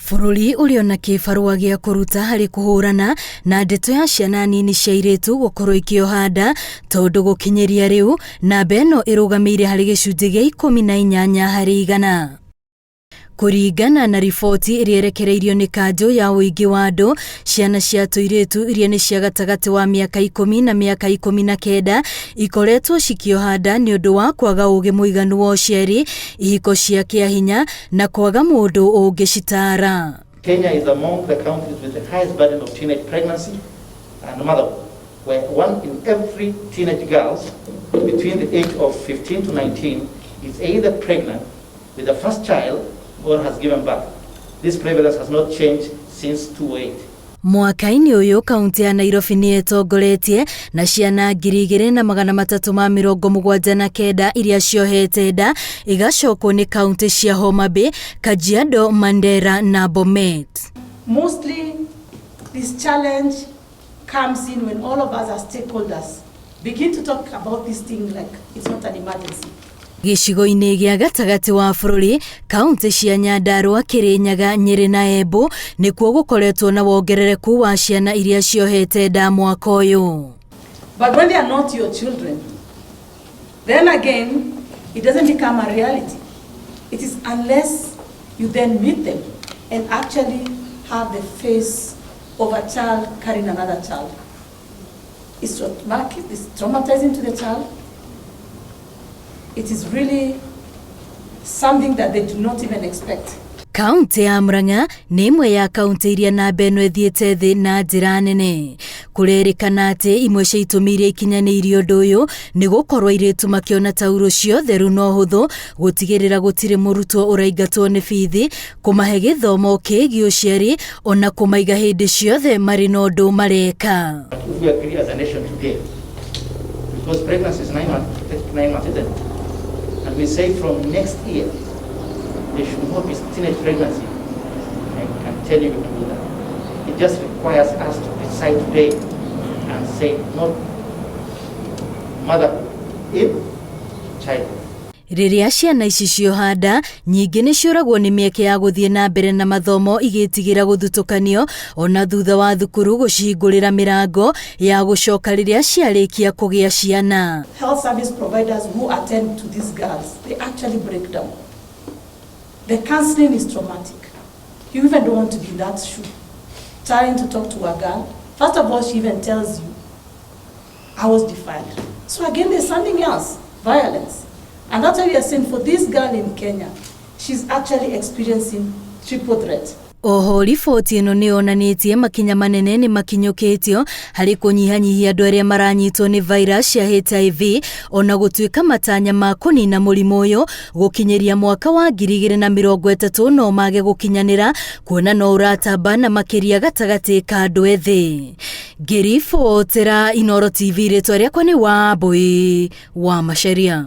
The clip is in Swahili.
Bũrũri ũrĩ ona kĩbarũa gĩa kũruta harĩ kũhũrana na ndeto ya ciana nini cia airĩtu gũkorwo ikĩoha nda, tondũ gũkinyĩria rĩu namba ĩno ĩrũgamĩire harĩ gĩcunjĩ gĩa 18 harĩ 100. Kũringana na riboti ĩrĩa ĩrekereirio nĩ kanjũ ya ũingĩ wa andũ, ciana cia tũirĩtu iria nĩ cia gatagatĩ wa mĩaka 10 na mĩaka 19 ikoretwo cikĩoha nda nĩ ũndũ wa kwaga ũgĩ mũiganu wa ũciari, ihiko cia kĩahinya na kwaga mũndũ ũngĩcitara. Kenya is among the countries with the highest burden of teenage pregnancy and motherhood, where 1 in every teenage girls between the age of 15 to 19 is either pregnant with the first child or has given birth. This prevalence has not changed since 2008. Mwaka-inĩ ũyũ kaunti ya Nairobi nĩ ĩtongoretie na ciana 2,379 iria ciohete nda, igacokwo nĩ kaunti cia Homa Bay, Kajiado, Mandera na Bomet. Mostly this challenge comes in when all of us as stakeholders begin to talk about this thing like it's not an emergency. Gĩcigo-inĩ gĩa gatagatĩ wa bũrũri, kaunti cia Nyandarua, Kirinyaga, Nyeri na Embu nĩkuo gũkoretwo na wongerereku wa ciana iria ciohete nda mwaka ũyũ. But when they are not your children, then again it doesn't become a reality. It is unless you then meet them and actually have the face of a child carrying another child. It's traumatizing to the child. It is really something that they do not even expect. Kaunti ya Murang'a nĩ imwe ya kaunti iria namba ĩno ĩthiĩte thĩ na njĩra nene. Kũrerĩkana atĩ imwe cia itũmi iria ikinyanĩirie ũndũ ũyũ nĩ gũkorwo airĩtu makĩona tauro cio theru na ũhũthũ, gũtigĩrĩra gũtirĩ mũrutwo ũraingatwo nĩ bithi, kũmahe gĩthomo kĩgiĩ ũciari, ona kũmaiga hĩndĩ ciothe marĩ na ũndũ mareka. We agree as a nation today, because pregnancy is 9 months. And we say from next year, there should not be teenage pregnancy. I can tell you we can do that. It just requires us to decide today and say not motherhood in childhood. Rĩrĩa ciana ici cioha nda, nyingĩ nĩ ciũragwo nĩ mĩeke ya gũthiĩ na mbere na mathomo igĩtigĩra gũthutũkanio, ona thutha wa thukuru gũcihingũrĩra mĩrango ya gũcoka rĩrĩa ciarĩkia kũgĩa ciana. Health service providers who attend to these girls, they actually break down. The counseling is traumatic. You even don't want to be in that shoe. Trying to talk to a girl, first of all, she even tells you, I was defiled. So again, there's something else, violence. And that's why we are saying for this girl in Kenya, she's actually experiencing triple threat. Oho, riboti ĩno nĩ yonanĩtie makinya manene nĩ makinyũkĩtio harĩ kũnyihanyihia andũ arĩa maranyitwo nĩ virus ya HIV, ona gũtuĩka matanya ma kũnina mũrimũ ũyũ gũkinyĩria mwaka wa 2030 no mage gũkinyanĩra, kuona no ũratamba na makĩria gatagatĩ ka andũ ethĩ. Ngĩribotera Inooro TV, rĩtwa rĩakwa nĩ Wambui wa Macharia.